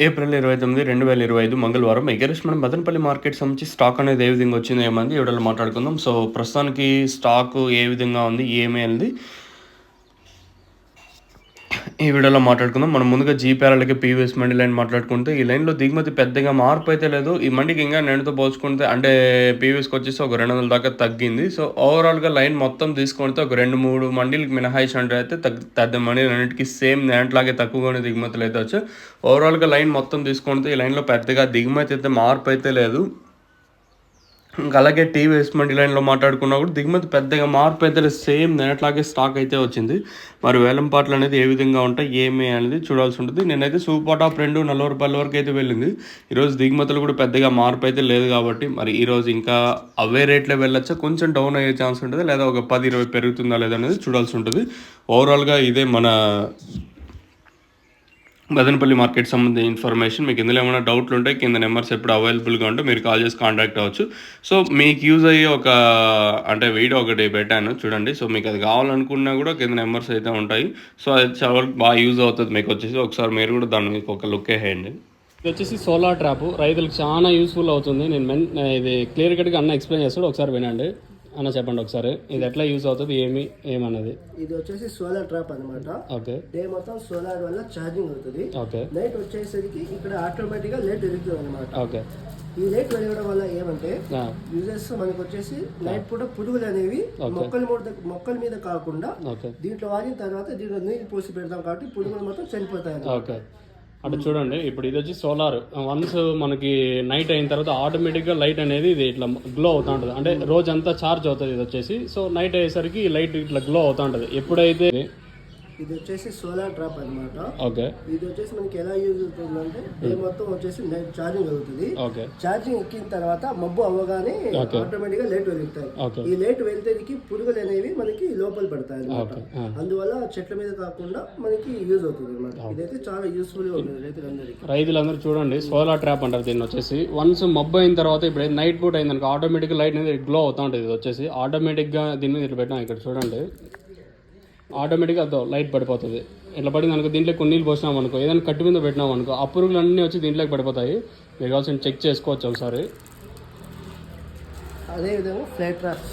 April 29, 2025 మంగళవారం ఎగరెస్ట్ మనం Madanapalle market సంబంధించి స్టాక్ అనేది ఏ విధంగా వచ్చిందో ఏమంది ఈ వీడియోలో మాట్లాడుకుందాం. సో ప్రస్తుతానికి స్టాక్ ఏ విధంగా ఉంది, ఏమేంది ఈ వీడియోలో మాట్లాడుకుందాం. మనం ముందుగా జీపీఆర్ఎల్కి పీవీఎస్ మండి లైన్ మాట్లాడుకుంటే ఈ లైన్లో దిగుమతి పెద్దగా మార్పు అయితే లేదు. ఈ మండికి ఇంకా నేనుతో పోల్చుకుంటే అంటే పీవీఎస్కి వచ్చేసి ఒక 200 దాకా తగ్గింది. సో ఓవరాల్గా లైన్ మొత్తం తీసుకుంటే ఒక 2-3 మండీలకి మినహాయించి అంటే అయితే తగ్గ మండీలు అన్నింటికి సేమ్ నేంట్లాగే తక్కువగానే దిగుమతులు అయితే వచ్చాయి. ఓవరాల్గా లైన్ మొత్తం తీసుకుంటే ఈ లైన్లో పెద్దగా దిగుమతి అయితే మార్పు అయితే లేదు. ఇంకా అలాగే టీవీఎస్ మండి లైన్లో మాట్లాడుకున్నా కూడా దిగుమతి పెద్దగా మార్పు అయితే సేమ్ నేట్లాగే స్టాక్ అయితే వచ్చింది. మరి వేలం పాటలు అనేది ఏ విధంగా ఉంటాయి ఏమి అనేది చూడాల్సి ఉంటుంది. నేనైతే సూపర్ టాప్ 240 రూపాయల వరకు అయితే వెళ్ళింది. ఈరోజు దిగుమతులు కూడా పెద్దగా మార్పు అయితే లేదు కాబట్టి మరి ఈరోజు ఇంకా అవే రేట్లో వెళ్ళొచ్చా, కొంచెం డౌన్ అయ్యే ఛాన్స్ ఉంటుంది, లేదా ఒక 10-20 పెరుగుతుందా లేదా అనేది చూడాల్సి ఉంటుంది. ఓవరాల్గా ఇదే మన మదనపల్లి మార్కెట్ సంబంధించిన ఇన్ఫర్మేషన్. మీకు ఇందులో ఏమైనా డౌట్లు ఉంటే కింద నెంబర్స్ ఎప్పుడు అవైలబుల్గా ఉంటే మీరు కాల్ చేసి కాంటాక్ట్ అవ్వచ్చు. సో మీకు యూజ్ అయ్యే ఒక అంటే వీడియో ఒకటి పెట్టాను చూడండి. సో మీకు అది కావాలనుకున్నా కూడా కింద నెంబర్స్ అయితే ఉంటాయి. సో అది చాలా వరకు బాగా యూజ్ అవుతుంది మీకు వచ్చేసి. ఒకసారి మీరు కూడా దాన్ని మీకు ఒక లుక్ వేయండి. ఇది వచ్చేసి సోలార్ ట్రాప్ రైతులకు చాలా యూస్ఫుల్ అవుతుంది. నేను ఇది క్లియర్ కట్గా అన్న ఎక్స్ప్లెయిన్ చేస్తాడు, ఒకసారి వినండి. అన్న చెప్పండి ఒకసారి ఇది ఎట్లా యూజ్ అవుతుంది ఏమన్నది. ఇది వచ్చేసి సోలార్ ట్రాప్ అనమాట. ఓకే, డే మొత్తం సోలార్ వల్ల ఛార్జింగ్ అవుతుంది. ఓకే, లైట్ వచ్చేసరికి ఇక్కడ ఆటోమేటిక్ గా లైట్ వెలుగుతుంది అనమాట. ఓకే, ఈ లైట్ వెలగడం వల్ల ఏమంటే యూజర్స్ మనకు వచ్చేసి నైట్ పూట పురుగులు అనేవి మొక్కల మీద కాకుండా దీంట్లో వాడిన తర్వాత దీంట్లో నీళ్ళు పోసి పెడతాం కాబట్టి పురుగులు మొత్తం చనిపోతాయి. ఓకే, అటు చూడండి. ఇప్పుడు ఇది వచ్చి సోలార్ వన్స్ మనకి నైట్ అయిన తర్వాత ఆటోమేటిక్గా లైట్ అనేది ఇది ఇట్లా గ్లో అవుతూ ఉంటుంది. అంటే రోజంతా ఛార్జ్ అవుతుంది ఇది వచ్చేసి. సో నైట్ అయ్యేసరికి లైట్ ఇట్లా గ్లో అవుతూ ఉంటుంది. ఎప్పుడైతే ఇది వచ్చేసి సోలార్ ట్రాప్ అనమాట. ఓకే, ఇది వచ్చేసి మనకి ఎలా యూజ్ అవుతుందంటే డే మొత్తం వచ్చేసి నైట్ ఛార్జింగ్ అవుతుంది. ఓకే, ఛార్జింగ్ ఎక్కిన తర్వాత మబ్బు అవ్వగానే ఆటోమేటిక్ గా లైట్ వెలుగుతాయి. ఈ లైట్ వెళ్తేకి పురుగులు అనేవి మనకి లోపల పడతాయి అనమాట. అందువల్ల చెట్ల మీద కాకుండా మనకి యూజ్ అవుతుంది అనమాట. ఇదైతే చాలా యూస్ఫుల్ గా ఉంటుంది రైతులందరూ చూడండి. సోలార్ ట్రాప్ అంటారు దీన్ని వచ్చేసి. వన్స్ మబ్బు అయిన తర్వాత ఇప్పుడు నైట్ పూట అయిందనుకో ఆటోమేటిక్ లైట్ అనేది గ్లో అవుతూ ఉంటుంది. ఇది వచ్చేసి ఆటోమేటిక్ గా దీని మీద ఇట్లా పెట్టాం. ఇక్కడ చూడండి, ఆటోమేటిక్గా అదో లైట్ పడిపోతుంది. ఇట్లా పడింది అనుకో, దీంట్లో కొన్ని నీళ్ళు పోసినాం అనుకో, ఏదైనా కట్టు మీద పెట్టినాం అనుకో, ఆ పురుగులు అన్నీ వచ్చి దీంట్లోకి పడిపోతాయి. మీకు కావాల్సిన చెక్ చేసుకోవచ్చు ఒకసారి. అదేవిధంగా ఫ్లై ట్రాప్స్